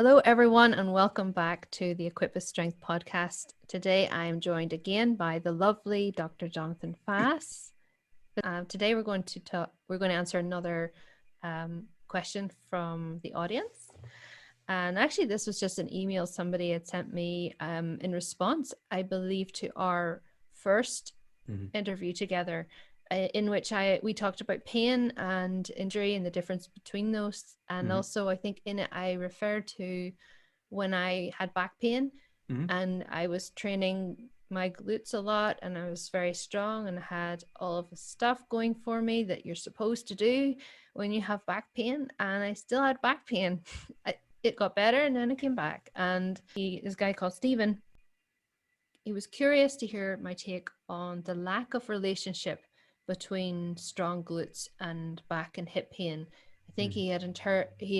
Hello, everyone, and welcome back to the Equip with Strength podcast. Today, I'm joined again by the lovely Dr. Jonathan Fass. Today, we're going to answer another question from the audience. And actually, this was just an email somebody had sent me in response, I believe, to our first interview together, in which we talked about pain and injury and the difference between those. And also, I think in it, I referred to when I had back pain and I was training my glutes a lot and I was very strong and had all of the stuff going for me that you're supposed to do when you have back pain. And I still had back pain. It got better and then it came back. And this guy called Stephen, he was curious to hear my take on the lack of relationship between strong glutes and back and hip pain. I think he had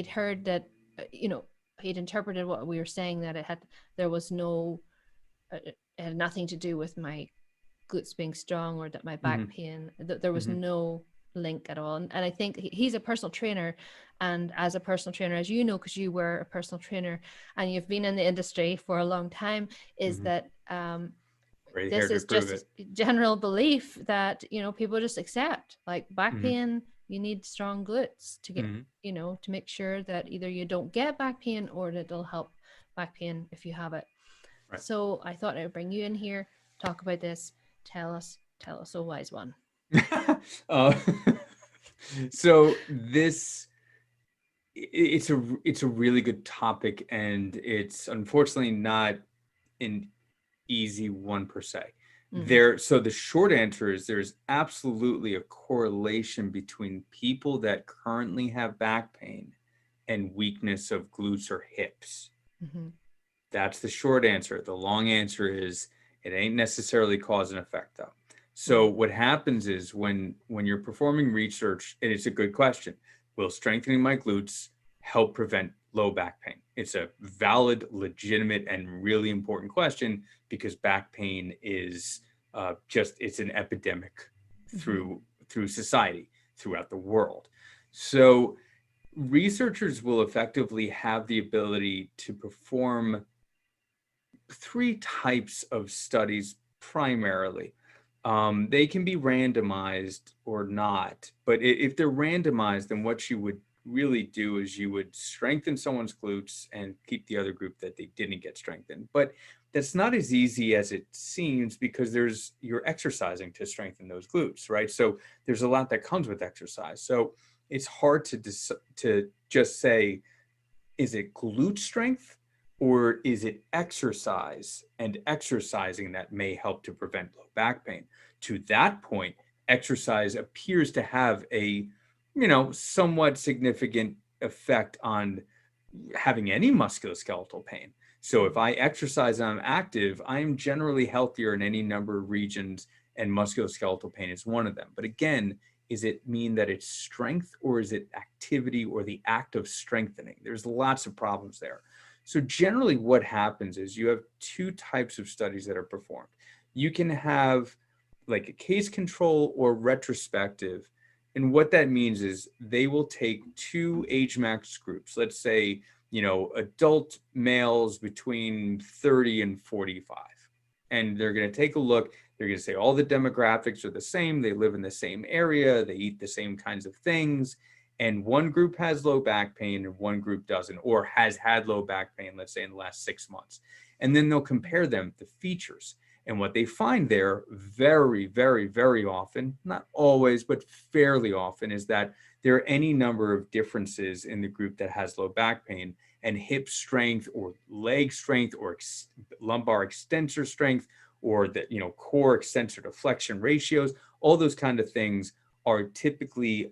heard that, he'd interpreted what we were saying, that there was no, it had nothing to do with my glutes being strong or that my back pain, that there was no link at all. And I think he's a personal trainer, and as a personal trainer, as you know, because you were a personal trainer and you've been in the industry for a long time, is that this is just a general belief that people just accept, like back pain, you need strong glutes to get to make sure that either you don't get back pain or that it'll help back pain if you have it. Right. So I thought I would bring you in here, talk about this. Tell us, oh wise one. So it's a really good topic, and it's unfortunately not an easy one per se. So the short answer is there's absolutely a correlation between people that currently have back pain and weakness of glutes or hips. That's the short answer. The long answer is it ain't necessarily cause and effect, though. So what happens is when you're performing research, and it's a good question, will strengthening my glutes help prevent low back pain? It's a valid, legitimate, and really important question because back pain is it's an epidemic through society, throughout the world. So researchers will effectively have the ability to perform three types of studies primarily. They can be randomized or not, but if they're randomized, then what you would really do is you would strengthen someone's glutes and keep the other group that they didn't get strengthened. But that's not as easy as it seems because you're exercising to strengthen those glutes, right? So there's a lot that comes with exercise. So it's hard to just say, is it glute strength or is it exercise and exercising that may help to prevent low back pain? To that point, exercise appears to have a somewhat significant effect on having any musculoskeletal pain. So if I exercise and I'm active, I am generally healthier in any number of regions, and musculoskeletal pain is one of them. But again, is it mean that it's strength or is it activity or the act of strengthening? There's lots of problems there. So generally what happens is you have two types of studies that are performed. You can have like a case control or retrospective. And what that means is they will take two age max groups, let's say, adult males between 30 and 45. And they're going to take a look. They're going to say all the demographics are the same. They live in the same area. They eat the same kinds of things. And one group has low back pain and one group doesn't, or has had low back pain, let's say in the last 6 months. And then they'll compare them, the features. And what they find there very, very, very often, not always, but fairly often, is that there are any number of differences in the group that has low back pain, and hip strength or leg strength or lumbar extensor strength or the core extensor to flexion ratios, all those kind of things are typically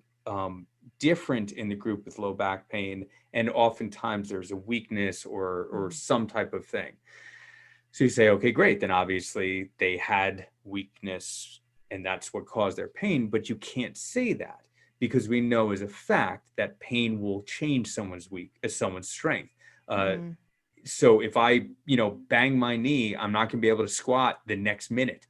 different in the group with low back pain. And oftentimes there's a weakness or some type of thing. So you say, okay, great. Then obviously they had weakness and that's what caused their pain. But you can't say that because we know as a fact that pain will change someone's strength. So if I, bang my knee, I'm not going to be able to squat the next minute.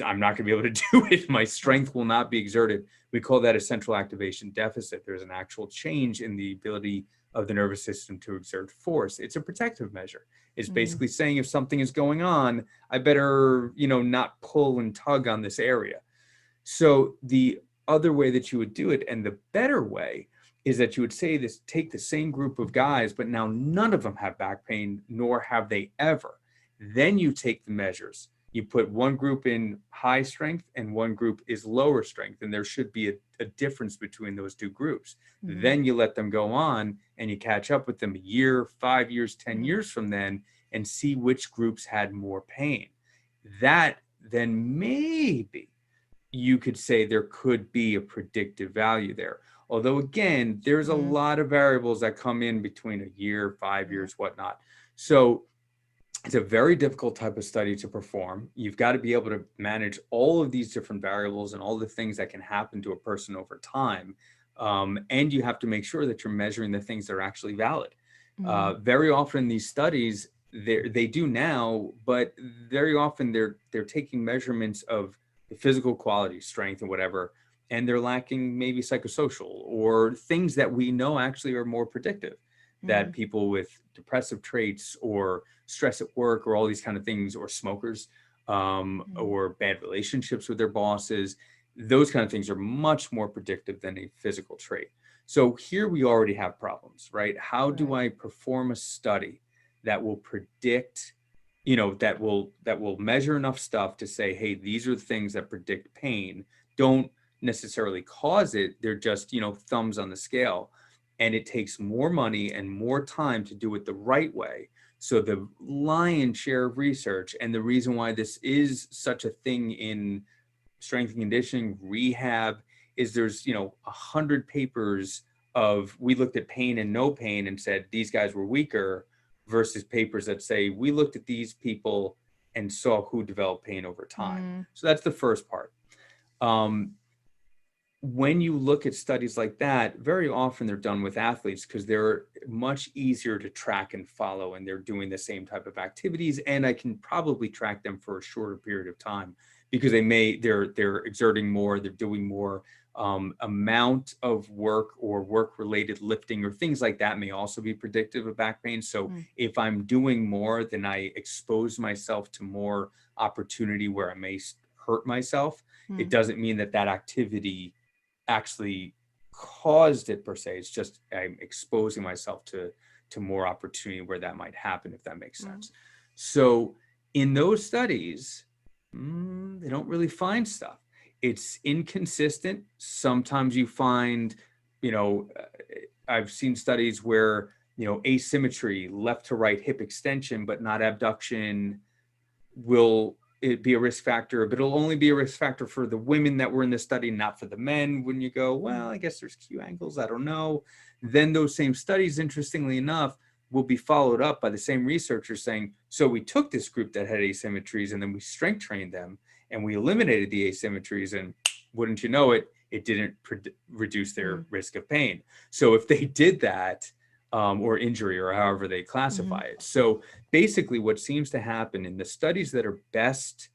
I'm not going to be able to do it. My strength will not be exerted. We call that a central activation deficit. There's an actual change in the ability of the nervous system to exert force. It's a protective measure. It's Mm. basically saying if something is going on, I better, not pull and tug on this area. So the other way that you would do it, and the better way, is that you would say this, take the same group of guys, but now none of them have back pain, nor have they ever. Then you take the measures. You put one group in high strength and one group is lower strength, and there should be a difference between those two groups. Mm-hmm. Then you let them go on and you catch up with them a year, 5 years, 10 Mm-hmm. years from then, and see which groups had more pain. That then maybe you could say there could be a predictive value there. Although, again, there's a lot of variables that come in between a year, 5 years, whatnot. So it's a very difficult type of study to perform. You've got to be able to manage all of these different variables and all the things that can happen to a person over time. And you have to make sure that you're measuring the things that are actually valid. Very often these studies, they do now, but very often they're taking measurements of the physical quality, strength and whatever, and they're lacking maybe psychosocial or things that we know actually are more predictive, that people with depressive traits or stress at work or all these kind of things, or smokers, or bad relationships with their bosses, those kind of things are much more predictive than a physical trait. So here we already have problems, right? How do I perform a study that will predict, that will measure enough stuff to say, hey, these are the things that predict pain, don't necessarily cause it, they're just, thumbs on the scale. And it takes more money and more time to do it the right way. So the lion's share of research, and the reason why this is such a thing in strength and conditioning, rehab, is there's 100 papers of, we looked at pain and no pain and said these guys were weaker, versus papers that say we looked at these people and saw who developed pain over time. So that's the first part. When you look at studies like that, very often they're done with athletes because they're much easier to track and follow, and they're doing the same type of activities, and I can probably track them for a shorter period of time because they're exerting more, they're doing more. Amount of work or work related lifting or things like that may also be predictive of back pain. So if I'm doing more, then I expose myself to more opportunity where I may hurt myself. It doesn't mean that activity actually caused it per se. It's just I'm exposing myself to more opportunity where that might happen, if that makes sense. So in those studies, they don't really find stuff. It's inconsistent. Sometimes you find, I've seen studies where, asymmetry, left to right hip extension, but not abduction, will it be a risk factor, but it'll only be a risk factor for the women that were in the study, not for the men. When you go, well, I guess there's Q angles, I don't know. Then those same studies, interestingly enough, will be followed up by the same researchers saying, so we took this group that had asymmetries and then we strength trained them and we eliminated the asymmetries, and wouldn't you know it, it didn't reduce their risk of pain. So if they did that, or injury, or however they classify it. So basically what seems to happen in the studies that are best,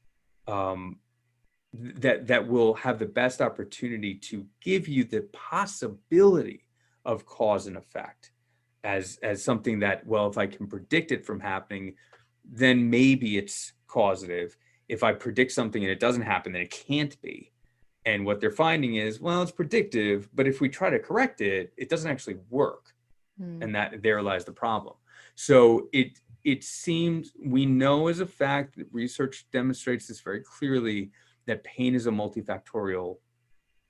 that will have the best opportunity to give you the possibility of cause and effect as something that, well, if I can predict it from happening, then maybe it's causative. If I predict something and it doesn't happen, then it can't be. And what they're finding is, well, it's predictive, but if we try to correct it, it doesn't actually work. And that there lies the problem. So it seems, we know as a fact that research demonstrates this very clearly, that pain is a multifactorial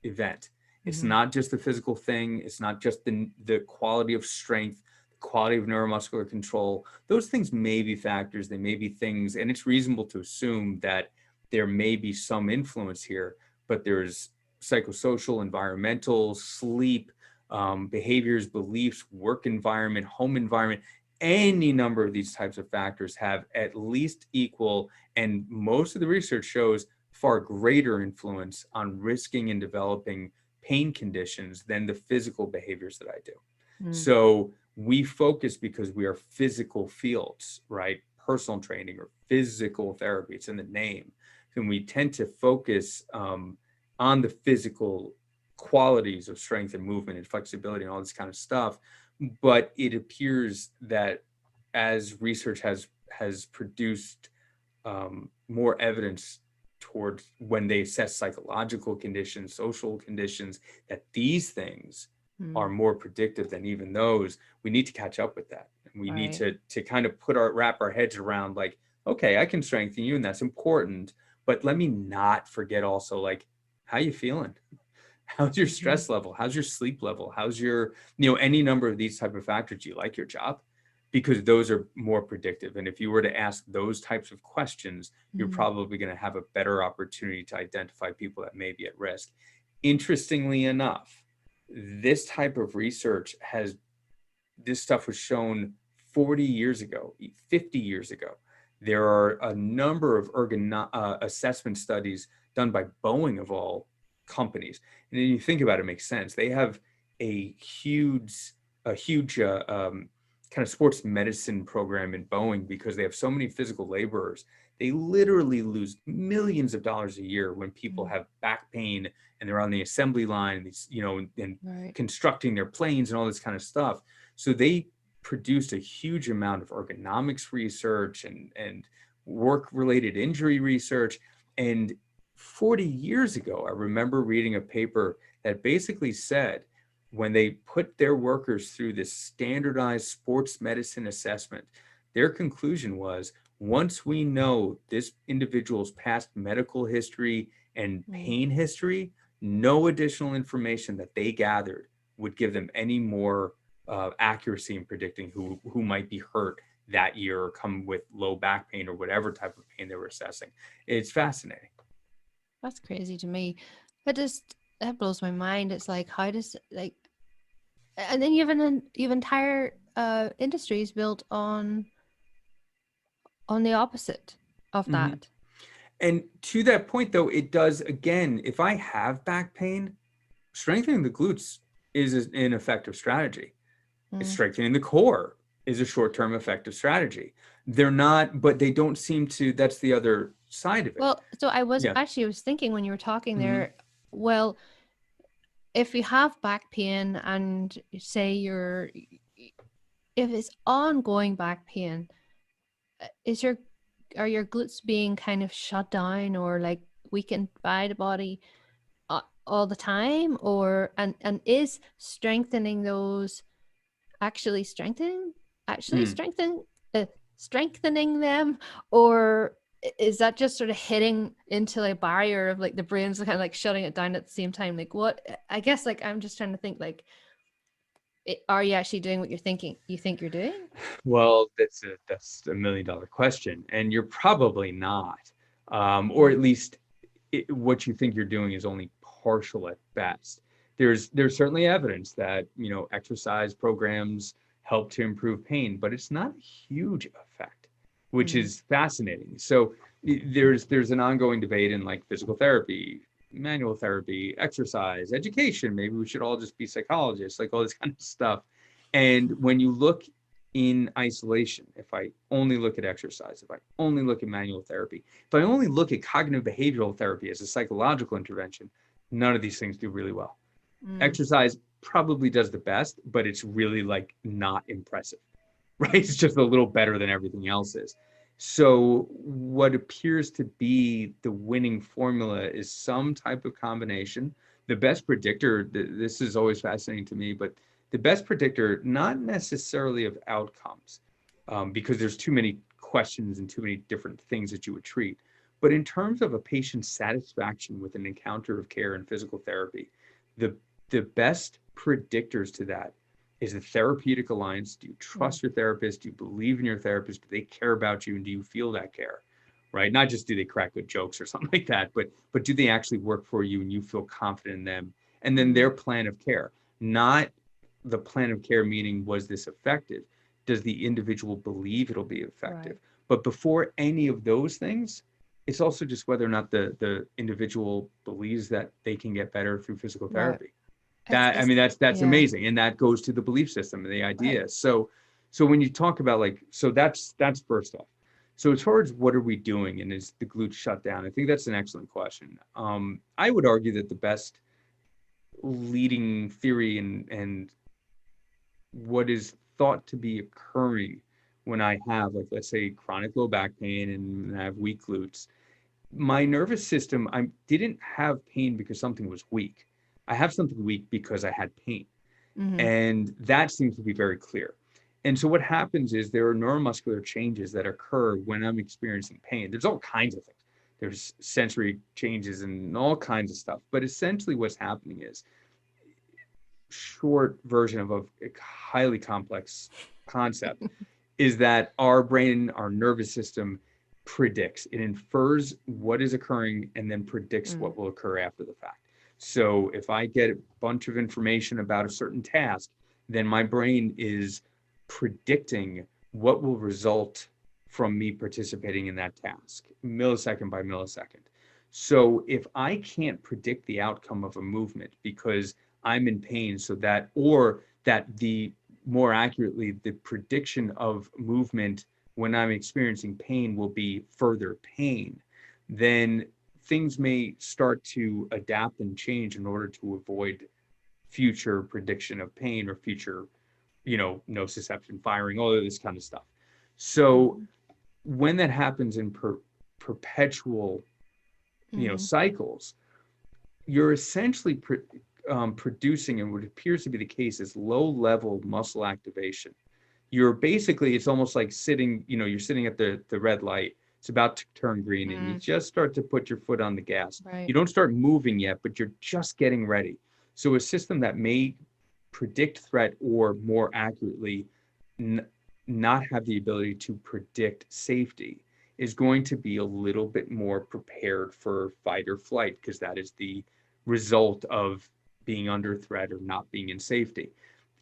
event. It's not just the physical thing. It's not just the quality of strength, the quality of neuromuscular control. Those things may be factors. They may be things, and it's reasonable to assume that there may be some influence here, but there's psychosocial, environmental, sleep, behaviors, beliefs, work environment, home environment. Any number of these types of factors have at least equal, and most of the research shows far greater influence on risking and developing pain conditions than the physical behaviors that I do. So we focus, because we are physical fields, right? Personal training or physical therapy, it's in the name. And we tend to focus on the physical qualities of strength and movement and flexibility and all this kind of stuff. But it appears that as research has produced more evidence towards when they assess psychological conditions, social conditions, that these things are Mm, more predictive than even those. We need to catch up with that. And we need right. to kind of wrap our heads around like, okay, I can strengthen you and that's important, but let me not forget also like, how you feeling? How's your Mhm. stress level? How's your sleep level? How's your, any number of these type of factors. Do you like your job? Because those are more predictive. And if you were to ask those types of questions, you're Mm, probably going to have a better opportunity to identify people that may be at risk. Interestingly enough, this type of research this stuff was shown 40 years ago, 50 years ago. There are a number of assessment studies done by Boeing of all companies. And then you think about it, it makes sense. They have a huge kind of sports medicine program in Boeing because they have so many physical laborers. They literally lose millions of dollars a year when people mm, have back pain and they're on the assembly line, and right. constructing their planes and all this kind of stuff. So they produced a huge amount of ergonomics research and work-related injury research. And 40 years ago, I remember reading a paper that basically said when they put their workers through this standardized sports medicine assessment, their conclusion was once we know this individual's past medical history and Mm, pain history, no additional information that they gathered would give them any more accuracy in predicting who might be hurt that year or come with low back pain or whatever type of pain they were assessing. It's fascinating. that's crazy to me. That blows my mind. It's like, how does like, and then you have entire industries built on the opposite of Mm-hmm. that. And to that point, though, it does again, if I have back pain, strengthening the glutes is an effective strategy. Mm. Strengthening the core is a short-term effective strategy. They're not, but they don't seem to, that's the other side of it. Well, so Yeah. I was thinking when you were talking Mm-hmm. there, well, if you have back pain and say if it's ongoing back pain, is your are your glutes being kind of shut down or like weakened by the body all the time, or and is strengthening those actually actually Mm. strengthening strengthening them, or is that just sort of hitting into like a barrier of like the brain's kind of like shutting it down at the same time? Like what, I guess like I'm just trying to think like are you actually doing what you think you're doing? Well, that's a $1 million question, and you're probably not, or Mm, at least what you think you're doing is only partial at best. There's certainly evidence that exercise programs help to improve pain, but it's not a huge effect, which mm, is fascinating. So there's an ongoing debate in like physical therapy, manual therapy, exercise, education. Maybe we should all just be psychologists, like all this kind of stuff. And when you look in isolation, if I only look at exercise, if I only look at manual therapy, if I only look at cognitive behavioral therapy as a psychological intervention, none of these things do really well. mm, Exercise probably does the best, but it's really like not impressive, right? It's just a little better than everything else is. So what appears to be the winning formula is some type of combination. The best predictor, this is always fascinating to me, but the best predictor, not necessarily of outcomes, because there's too many questions and too many different things that you would treat, but in terms of a patient's satisfaction with an encounter of care and physical therapy, the the best predictors to that is the therapeutic alliance. Do you mm, trust your therapist? Do you believe in your therapist? Do they care about you? And do you feel that care? Right? Not just do they crack good jokes or something like that, but do they actually work for you and you feel confident in them? And then mm, their plan of care, not the plan of care, meaning was this effective? Does the individual believe it'll be effective? right. But before any of those things, it's also just whether or not the individual believes that they can get better through physical Right. therapy. That, I It's mean, that's yeah. amazing, and that goes to the belief system and the Right. idea. So when you talk about like, so that's first off. So as far as what are we doing and is the glute shut down, I think that's an excellent question. I would argue that the best leading theory and what is thought to be occurring when I have, like, let's say, chronic low back pain and I have weak glutes. My nervous system, I didn't have pain because something was weak. I have something weak because I had pain. Mm-hmm. And that seems to be very clear. And so what happens is there are neuromuscular changes that occur when I'm experiencing pain. There's all kinds of things. There's sensory changes and all kinds of stuff. But essentially what's happening is, short version of a highly complex concept, is that our brain, our nervous system predicts, it infers what is occurring and then predicts what will occur after the fact. So if I get a bunch of information about a certain task, then my brain is predicting what will result from me participating in that task, millisecond by millisecond. So if I can't predict the outcome of a movement because I'm in pain, so that, or that the, more accurately, the prediction of movement when I'm experiencing pain will be further pain, then things may start to adapt and change in order to avoid future prediction of pain or future, nociception firing, all of this kind of stuff. So when that happens in perpetual, cycles, you're essentially producing, and what appears to be the case, is low level muscle activation. You're basically, it's almost like sitting, you're sitting at the red light. It's about to turn green and you just start to put your foot on the gas. Right. You don't start moving yet, but you're just getting ready. So a system that may predict threat, or more accurately, not have the ability to predict safety, is going to be a little bit more prepared for fight or flight, because that is the result of being under threat or not being in safety.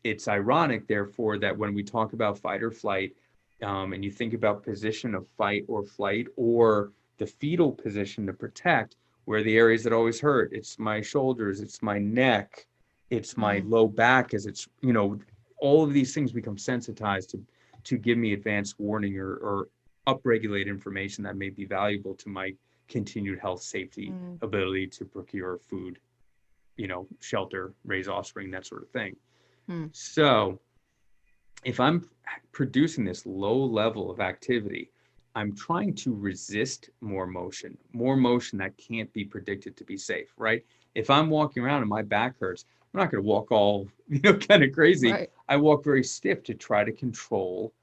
It's ironic, therefore, that when we talk about fight or flight, and you think about position of fight or flight, or the fetal position to protect, where the areas that always hurt, it's my shoulders, it's my neck, it's my low back, as it's, all of these things become sensitized to give me advanced warning, or upregulate information that may be valuable to my continued health, safety, ability to procure food, shelter, raise offspring, that sort of thing. So if I'm producing this low level of activity, I'm trying to resist more motion that can't be predicted to be safe, right? If I'm walking around and my back hurts, I'm not going to walk all, kind of crazy. Right. I walk very stiff to try to control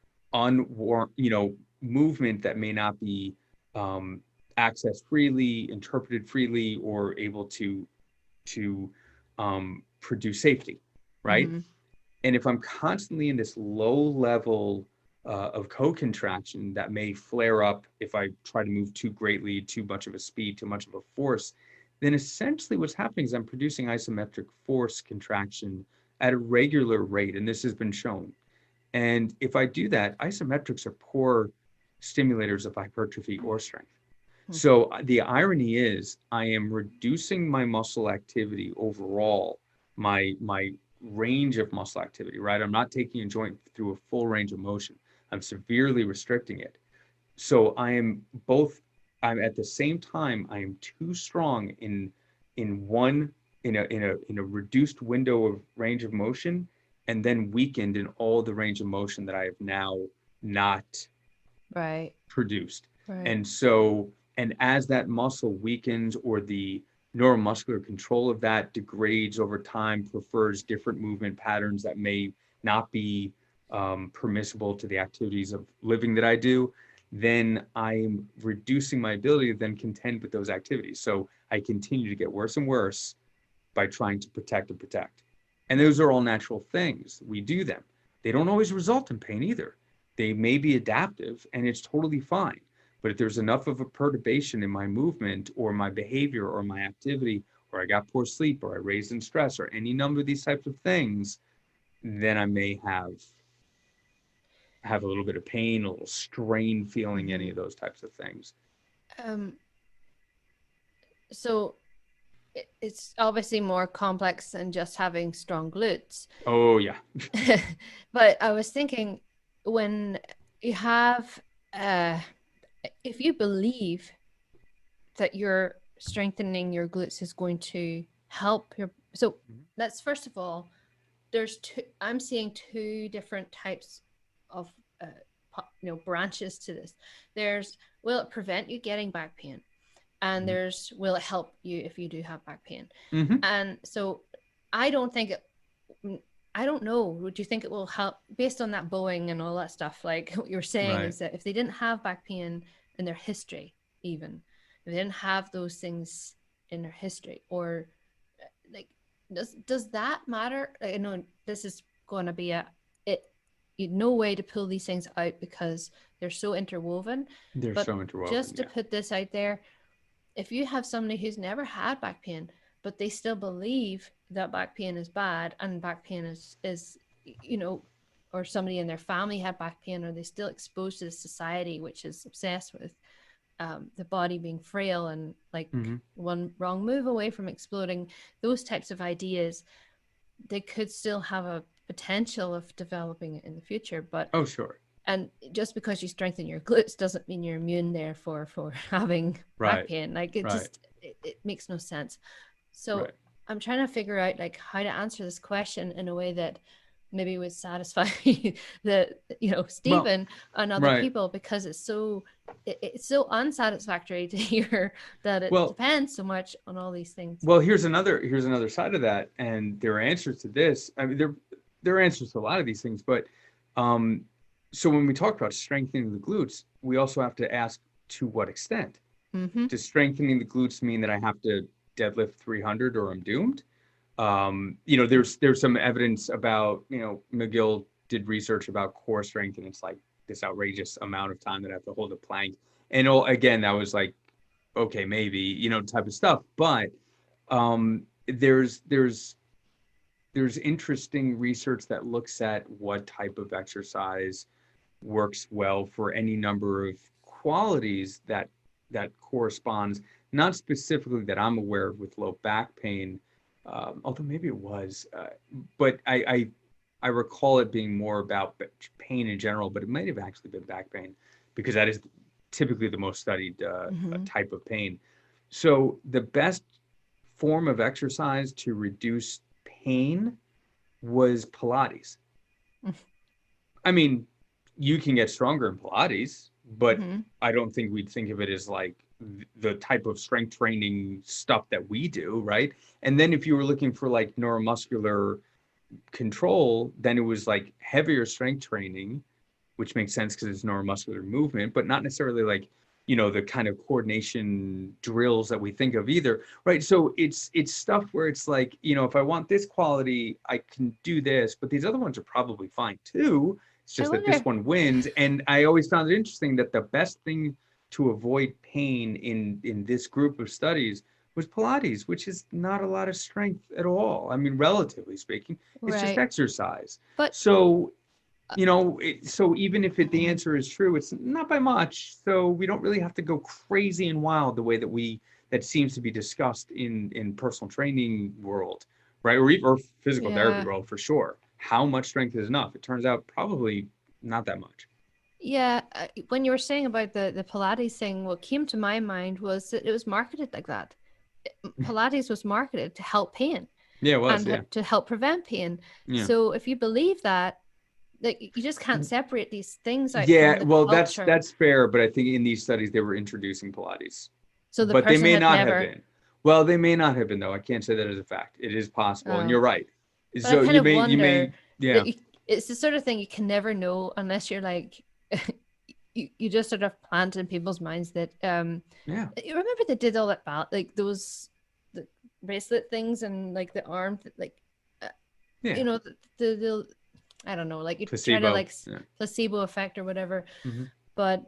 movement that may not be accessed freely, interpreted freely, or able to produce safety, right? And if I'm constantly in this low level of co-contraction that may flare up if I try to move too greatly, too much of a speed, too much of a force, then essentially what's happening is I'm producing isometric force contraction at a regular rate, and this has been shown. And if I do that, isometrics are poor stimulators of hypertrophy or strength. So the irony is, I am reducing my muscle activity overall, my range of muscle activity, right? I'm not taking a joint through a full range of motion. I'm severely restricting it. So I'm at the same time, I am too strong in one in a reduced window of range of motion, and then weakened in all the range of motion that I have now not Right. produced. Right. And so, and as that muscle weakens, or the neuromuscular control of that degrades over time, prefers different movement patterns that may not be permissible to the activities of living that I do, then I'm reducing my ability to then contend with those activities. So I continue to get worse and worse by trying to protect and protect. And those are all natural things. We do them. They don't always result in pain either. They may be adaptive, and it's totally fine. But if there's enough of a perturbation in my movement or my behavior or my activity, or I got poor sleep, or I raised in stress, or any number of these types of things, then I may have a little bit of pain, a little strain feeling, any of those types of things. Um, so it's obviously more complex than just having strong glutes. Oh yeah. But I was thinking, when you have, uh, if you believe that you're strengthening your glutes is going to help your, so let's first of all I'm seeing two different types of branches to this. There's, will it prevent you getting back pain, and there's, will it help you if you do have back pain. And so I don't think it, I don't know, would you think it will help based on that Boeing and all that stuff? Like what you're saying is that if they didn't have back pain in their history, even if they didn't have those things in their history, or like, does that matter? I know this is going to be you no way to pull these things out because they're so interwoven. Just to put this out there, if you have somebody who's never had back pain, but they still believe that back pain is bad, and back pain is or somebody in their family had back pain, or they're still exposed to the society which is obsessed with the body being frail and like one wrong move away from exploding, those types of ideas, they could still have a potential of developing it in the future. But and just because you strengthen your glutes doesn't mean you're immune there for having back pain. Like it just it makes no sense. So I'm trying to figure out like how to answer this question in a way that maybe would satisfy Stephen and other people, because it's so unsatisfactory to hear that it depends so much on all these things. Well, here's another side of that, and there are answers to this. I mean, there are answers to a lot of these things, but so when we talk about strengthening the glutes, we also have to ask to what extent. Does strengthening the glutes mean that I have to deadlift 300 or I'm doomed? There's some evidence about, McGill did research about core strength, and it's like this outrageous amount of time that I have to hold a plank. And again, that was like, okay, maybe, type of stuff. But there's interesting research that looks at what type of exercise works well for any number of qualities that corresponds, not specifically that I'm aware of with low back pain, although maybe it was, but I recall it being more about pain in general, but it might have actually been back pain, because that is typically the most studied type of pain. So the best form of exercise to reduce pain was Pilates. I mean, you can get stronger in Pilates, but I don't think we'd think of it as like the type of strength training stuff that we do, right? And then if you were looking for like neuromuscular control, then it was like heavier strength training, which makes sense because it's neuromuscular movement, but not necessarily like, the kind of coordination drills that we think of either, right? So it's stuff where it's like, if I want this quality, I can do this, but these other ones are probably fine too. It's just that this one wins. And I always found it interesting that the best thing to avoid pain in this group of studies was Pilates, which is not a lot of strength at all. I mean, relatively speaking, it's just exercise. But so, so even if the answer is true, it's not by much. So we don't really have to go crazy and wild the way that seems to be discussed in personal training world, right? Or physical therapy world for sure. How much strength is enough? It turns out probably not that much. Yeah, when you were saying about the Pilates thing, what came to my mind was that it was marketed like that. Pilates was marketed to help pain. Yeah, it was, and to help prevent pain. Yeah. So if you believe that, like, you just can't separate these things out. Yeah, well, that's fair, but I think in these studies they were introducing Pilates. So but they may not have been. Well, they may not have been, though. I can't say that as a fact. It is possible, and you're right. But so I kind of wonder, it's the sort of thing you can never know unless you're like, you just sort of plant in people's minds that you remember they did all that like those the bracelet things and like the arm like the I don't know, like you try to like placebo effect or whatever. But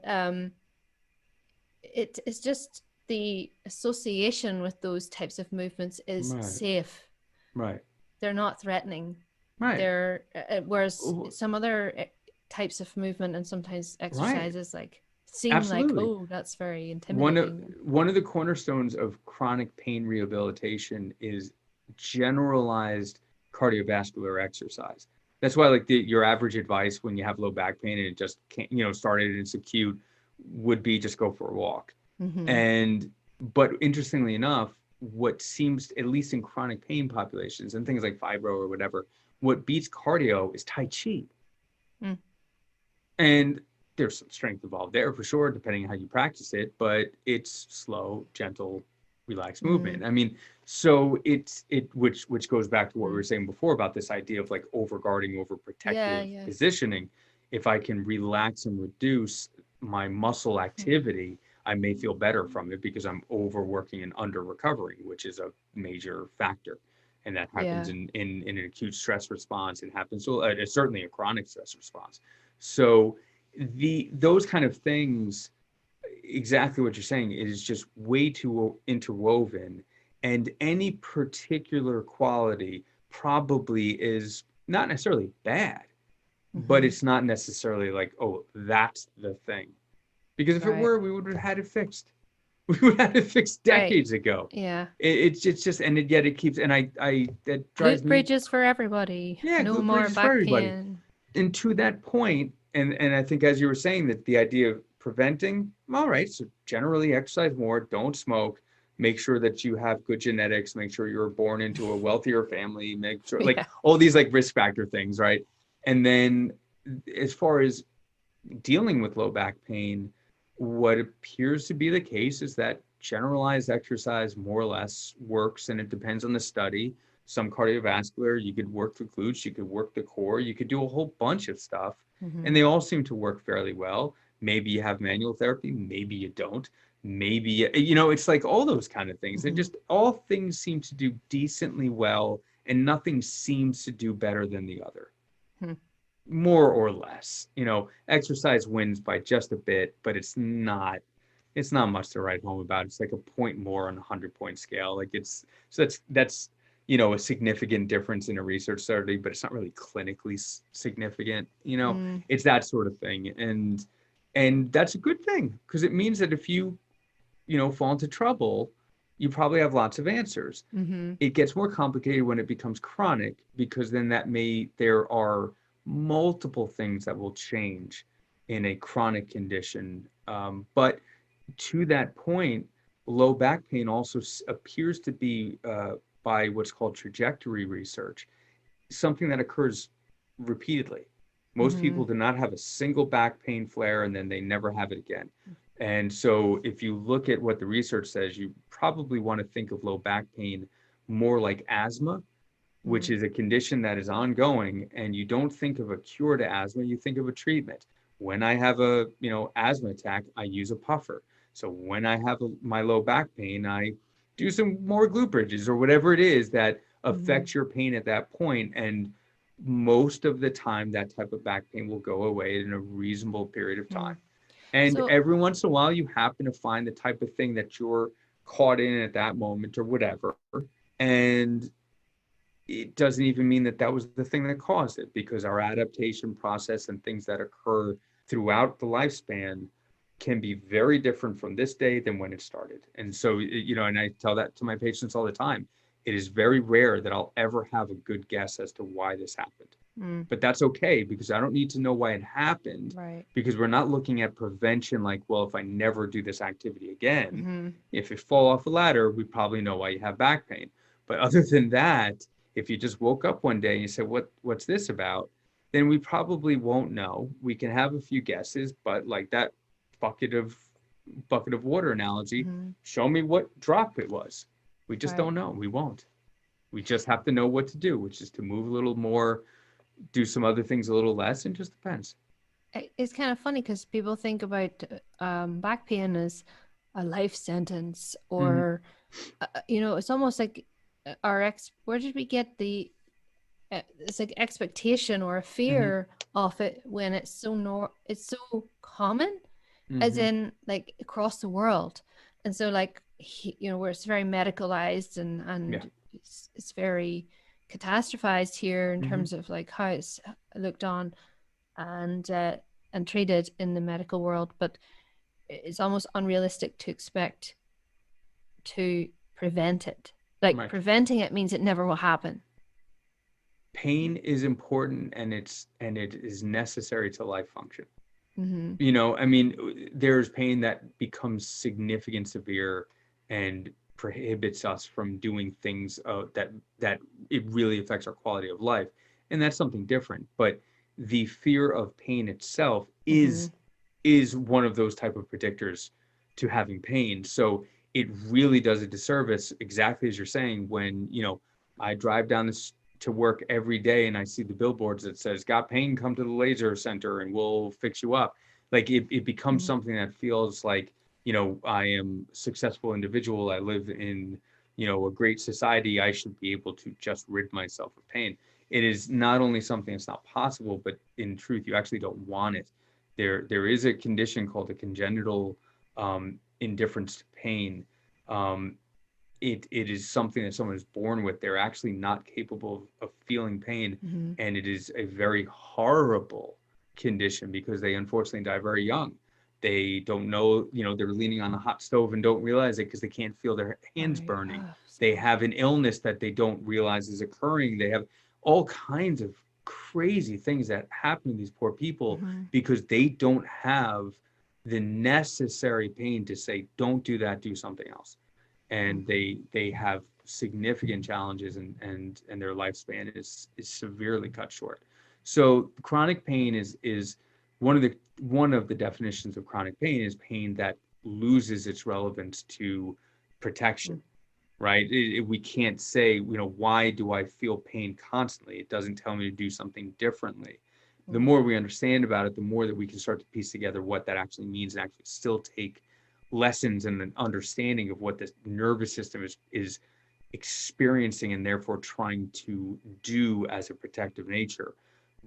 it's just the association with those types of movements is safe, right? They're not threatening, right? They're whereas some other types of movement and sometimes exercises like seem like, oh, that's very intimidating. One of the cornerstones of chronic pain rehabilitation is generalized cardiovascular exercise. That's why like your average advice when you have low back pain and it just can't, started and it's acute, would be just go for a walk. But interestingly enough, what seems, at least in chronic pain populations and things like fibro or whatever, what beats cardio is Tai Chi. Mm. And there's some strength involved there for sure, depending on how you practice it, but it's slow, gentle, relaxed Mm. movement. I mean, so which goes back to what we were Mm. saying before about this idea of like overguarding, Yeah, overprotective yeah. positioning. If I can relax and reduce my muscle Mm. activity, I may feel better from it because I'm overworking and under recovering, which is a major factor. And that happens Yeah. in an acute stress response. It happens, so it's certainly a chronic stress response. So those kind of things, exactly what you're saying, is just way too interwoven, and any particular quality probably is not necessarily bad, but Mm-hmm. it's not necessarily like, oh, that's the thing. Because if it Right. were, we would have had it fixed. We would have had it fixed Right. decades ago. Yeah. It's just, and yet it keeps, and I that drives Glute me. bridges for everybody. Yeah, No glute more bridges for back everybody. pain. And to that point, and I think as you were saying, that the idea of preventing, all right, so generally exercise more, don't smoke, make sure that you have good genetics, make sure you're born into a wealthier family, make sure, like Yeah. all these like risk factor things, right? And then as far as dealing with low back pain, what appears to be the case is that generalized exercise more or less works, and it depends on the study. Some cardiovascular, you could work the glutes, you could work the core, you could do a whole bunch of stuff, Mm-hmm. and they all seem to work fairly well. Maybe you have manual therapy, maybe you don't. Maybe, it's like all those kind of things. They Mm-hmm. just, all things seem to do decently well, and nothing seems to do better than the other, Hmm. more or less. Exercise wins by just a bit, but it's not much to write home about. It's like a point more on a 100-point scale. Like it's so that's a significant difference in a research study, but it's not really clinically significant. Mm. It's that sort of thing, and that's a good thing, because it means that if you fall into trouble, you probably have lots of answers. Mm-hmm. It gets more complicated when it becomes chronic, because then there are multiple things that will change in a chronic condition. But to that point, low back pain also appears to be, by what's called trajectory research, something that occurs repeatedly. Most Mm-hmm. people do not have a single back pain flare and then they never have it again. And so if you look at what the research says, you probably want to think of low back pain more like asthma, which Mm. is a condition that is ongoing, and you don't think of a cure to asthma, you think of a treatment. When I have a asthma attack, I use a puffer. So when I have my low back pain, I do some more glute bridges or whatever it is that Mm-hmm. affects your pain at that point. And most of the time, that type of back pain will go away in a reasonable period of time. Mm. And So, every once in a while, you happen to find the type of thing that you're caught in at that moment or whatever. And it doesn't even mean that that was the thing that caused it, because our adaptation process and things that occur throughout the lifespan can be very different from this day than when it started. And so, and I tell that to my patients all the time. It is very rare that I'll ever have a good guess as to why this happened. mm, But that's okay, because I don't need to know why it happened, right. because we're not looking at prevention like, well, if I never do this activity again, Mm-hmm. if you fall off a ladder, we probably know why you have back pain. But other than that, if you just woke up one day and you said, what's this about? Then we probably won't know. We can have a few guesses, but like that bucket of bucket of water analogy, Mm-hmm. show me what drop it was. We just Right. don't know. We won't. We just have to know what to do, which is to move a little more, do some other things a little less. It just depends. It's kind of funny because people think about back pain as a life sentence, Mm-hmm. or it's almost like where did we get the it's like expectation or a Mm-hmm. fear of it when it's so common, as Mm-hmm. in like across the world. And so like where it's very medicalized, Yeah. and it's very catastrophized here in Mm-hmm. terms of like how it's looked on and treated in the medical world. But it's almost unrealistic to expect to prevent it. Like Right. preventing it means it never will happen. Pain is important, and it is necessary to life function. Mm-hmm. I mean, there's pain that becomes significant, severe, and prohibits us from doing things that it really affects our quality of life. and that's something different. But the fear of pain itself Mm-hmm. is one of those type of predictors to having pain. So it really does a disservice, exactly as you're saying, when, I drive down this to work every day and I see the billboards that says, got pain, come to the laser center and we'll fix you up. Like it becomes Mm-hmm. something that feels like, I am a successful individual. I live in, a great society. I should be able to just rid myself of pain. It is not only something that's not possible, but in truth, you actually don't want it. There is a condition called a congenital indifference to pain. Um, it is something that someone is born with. They're actually not capable of feeling pain, Mm-hmm. and it is a very horrible condition because they unfortunately die very young. They don't know, they're leaning on the hot stove and don't realize it because they can't feel their hands Right. burning. Oh, They so. have an illness that they don't realize is occurring. They have all kinds of crazy things that happen to these poor people Mm-hmm. because they don't have the necessary pain to say, don't do that, do something else. And they have significant challenges, and their lifespan is severely cut short. So chronic pain is one of the definitions of chronic pain is pain that loses its relevance to protection, right? We can't say, why do I feel pain constantly? It doesn't tell me to do something differently. The more we understand about it, the more that we can start to piece together what that actually means and actually still take lessons and an understanding of what the nervous system is experiencing and therefore trying to do as a protective nature.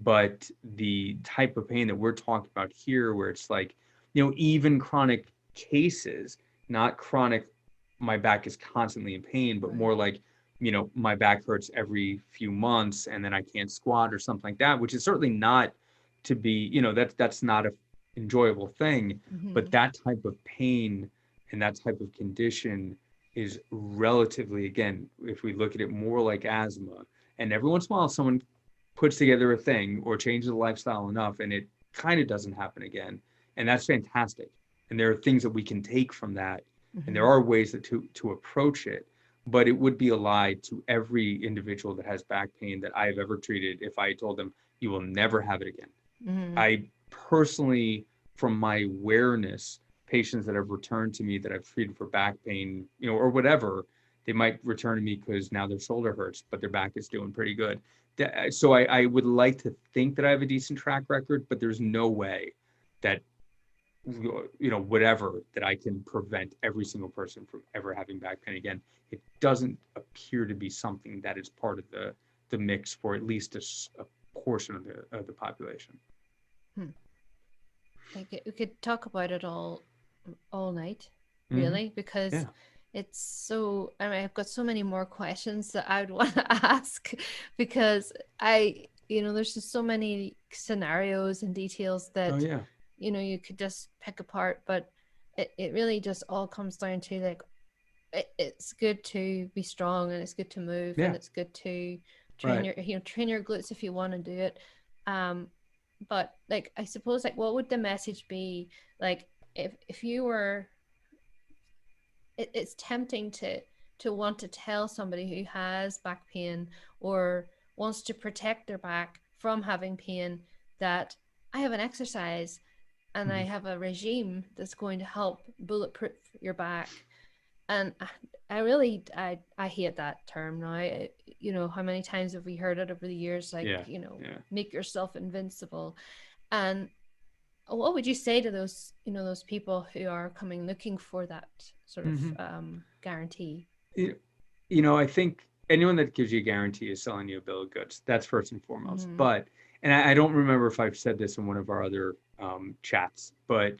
But the type of pain that we're talking about here, where it's like, even chronic cases, not chronic, my back is constantly in pain, but more Right. like, my back hurts every few months and then I can't squat or something like that, which is certainly not to be, that's not a enjoyable thing. But Mm-hmm. that type of pain and that type of condition is relatively, again, if we look at it more like asthma, and every once in a while someone puts together a thing or changes the lifestyle enough and it kind of doesn't happen again. And that's fantastic. And there are things that we can take from that. And there Mm-hmm. are ways to approach it. But it would be a lie to every individual that has back pain that I've ever treated if I told them, you will never have it again. Mm-hmm. I personally, from my awareness, patients that have returned to me that I've treated for back pain, or whatever, they might return to me because now their shoulder hurts, but their back is doing pretty good. So I would like to think that I have a decent track record, but there's no way that, whatever, that I can prevent every single person from ever having back pain again. It doesn't appear to be something that is part of the mix for at least a portion of the population. Hmm. We could talk about it all night, Mm-hmm. really, because Yeah. it's so. I mean, I've got so many more questions that I would want to ask because there's just so many scenarios and details Oh that yeah. you could just pick apart, but it really just all comes down to like it's good to be strong and it's good to move and Yeah. it's good to train Right. your glutes if you want to do it. um but like I suppose like what would the message be, like if you were it's tempting to want to tell somebody who has back pain or wants to protect their back from having pain that I have an exercise and I Mhm. have a regime that's going to help bulletproof your back. And I really I hate that term now. How many times have we heard it over the years, like, Yeah. Yeah. make yourself invincible. And what would you say to those people who are coming looking for that sort of Hmm. guarantee? You, I think anyone that gives you a guarantee is selling you a bill of goods. That's first and foremost. Mm-hmm. But, and I don't remember if I've said this in one of our other chats, but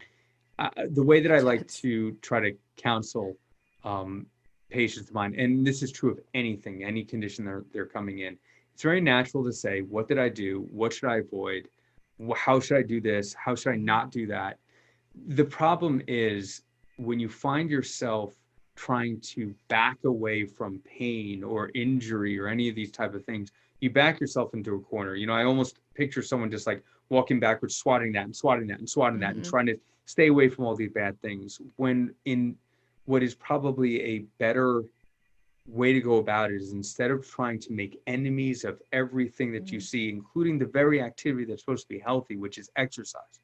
the way that I like Chats. to try to counsel um, patients of mine, and this is true of anything, any condition they're coming in, it's very natural to say, what did I do? What should I avoid? How should I do this? How should I Mm-hmm. not do that? The problem is when you find yourself trying to back away from pain or injury or any of these type of things, you back yourself into a corner. I almost picture someone just like walking backwards, swatting that and swatting that and swatting that and Mm-hmm. trying to stay away from all these bad things, when in what is probably a better way to go about it is, instead of trying to make enemies of everything that you see, including the very activity that's supposed to be healthy, which is exercise,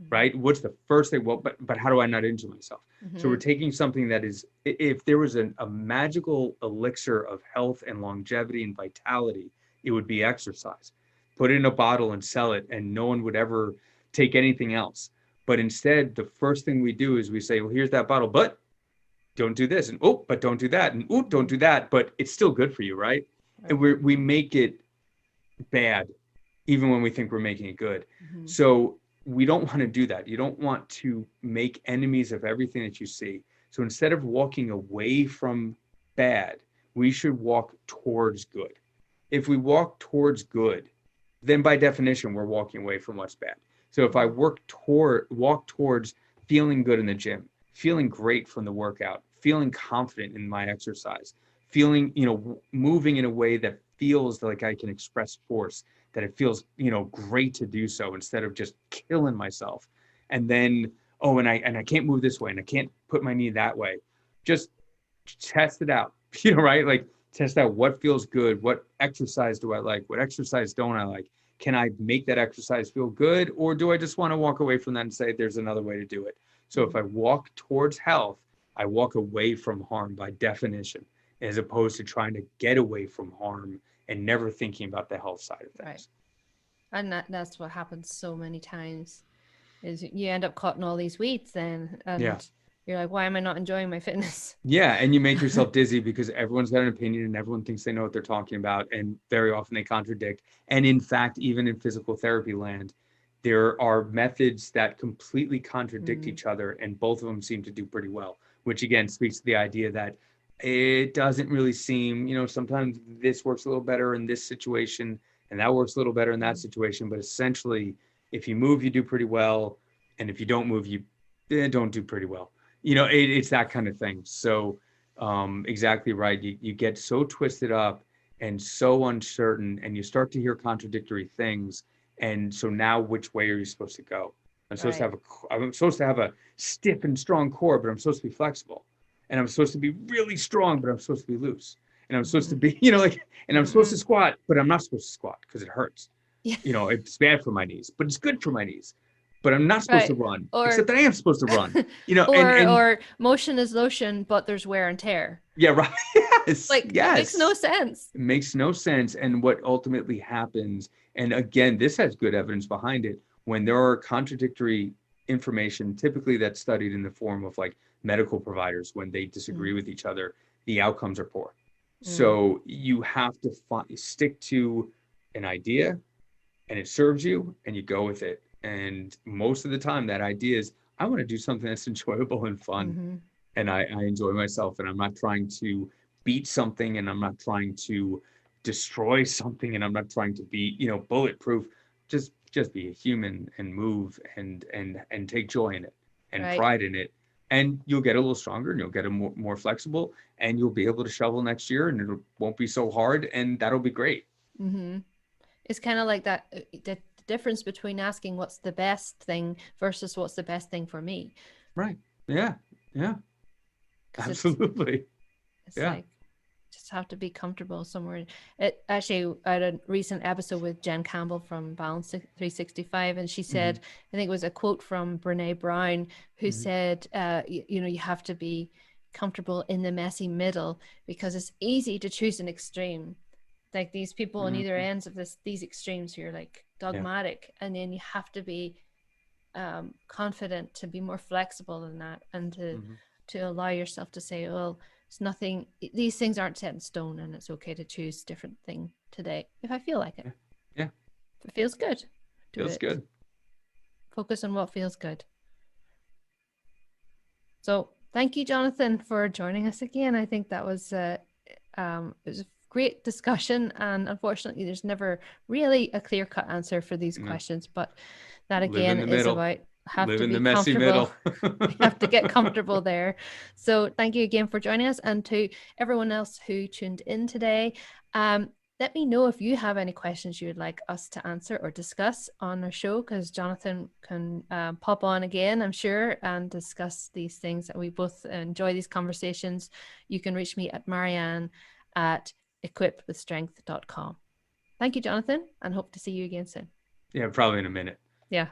right? What's the first thing? Well, but how do I not injure myself? So we're taking something that is, if there was a magical elixir of health and longevity and vitality, it would be exercise. Put it in a bottle and sell it, and no one would ever take anything else. But instead, the first thing we do is we say, well, here's that bottle, but don't do this, and oh, but don't do that, and oh, don't do that, but it's still good for you, right? And we make it bad even when we think we're making it good. So we don't want to do that. You don't want to make enemies of everything that you see. So instead of walking away from bad, we should walk towards good. If we walk towards good, then by definition we're walking away from what's bad. So if I walk towards feeling good in the gym, feeling great from the workout, feeling confident in my exercise, feeling, moving in a way that feels like I can express force, that it feels, great to do so instead of just killing myself. And then, oh, and I can't move this way, and I can't put my knee that way. Just test it out, right? Like, test out what feels good, what exercise do I like, what exercise don't I like? Can I make that exercise feel good, or do I just want to walk away from that and say there's another way to do it? So if I walk towards health, I walk away from harm by definition, as opposed to trying to get away from harm and never thinking about the health side of things. Right. And that's what happens so many times, is you end up caught in all these weeds then, and you're like, why am I not enjoying my fitness? Yeah, and you make yourself dizzy because everyone's got an opinion and everyone thinks they know what they're talking about, and very often they contradict. And in fact, even in physical therapy land, there are methods that completely contradict each other, and both of them seem to do pretty well, which again speaks to the idea that it doesn't really seem, sometimes this works a little better in this situation and that works a little better in that situation. But essentially, if you move, you do pretty well. And if you don't move, you don't do pretty well. It's that kind of thing. So exactly right. You get so twisted up and so uncertain, and you start to hear contradictory things. And so now, which way are you supposed to go? I'm supposed to have a stiff and strong core, but I'm supposed to be flexible. And I'm supposed to be really strong, but I'm supposed to be loose. And I'm supposed to be, and I'm supposed to squat, but I'm not supposed to squat because it hurts. Yeah. It's bad for my knees, but it's good for my knees. But I'm not supposed to run, except that I am supposed to run. Or motion is lotion, but there's wear and tear. Yeah, right. Yes. It makes no sense. It makes no sense. And what ultimately happens, and again, this has good evidence behind it, when there are contradictory information, typically that's studied in the form of like medical providers, when they disagree with each other, the outcomes are poor. So you have to stick to an idea, and it serves you, and you go with it. And most of the time that idea is, I want to do something that's enjoyable and fun. And I enjoy myself, and I'm not trying to beat something, and I'm not trying to destroy something, and I'm not trying to be, bulletproof. Just be a human and move and take joy in it and pride in it. And you'll get a little stronger, and you'll get more flexible, and you'll be able to shovel next year, and it won't be so hard, and that'll be great. It's kind of like that, the difference between asking what's the best thing versus what's the best thing for me. Right. Yeah. Absolutely. It's like, just have to be comfortable somewhere. It actually, I had a recent episode with Jen Campbell from Balance 365, and she said, I think it was a quote from Brene Brown, who said, you have to be comfortable in the messy middle, because it's easy to choose an extreme. Like these people on either ends of these extremes who are like dogmatic, and then you have to be confident to be more flexible than that, and to allow yourself to say, well, it's nothing, these things aren't set in stone, and it's okay to choose a different thing today if I feel like it. Yeah. If it feels good, feels good. Focus on what feels good. So thank you, Jonathan, for joining us again. I think that was it was a great discussion, and unfortunately there's never really a clear-cut answer for these questions, but that again is about live in the messy middle. You have to get comfortable there. So thank you again for joining us, and to everyone else who tuned in today. Let me know if you have any questions you would like us to answer or discuss on our show, because Jonathan can pop on again, I'm sure, and discuss these things that we both enjoy these conversations. You can reach me at Marianne at equippedwithstrength.com. Thank you, Jonathan, and hope to see you again soon. Yeah, probably in a minute. Yeah.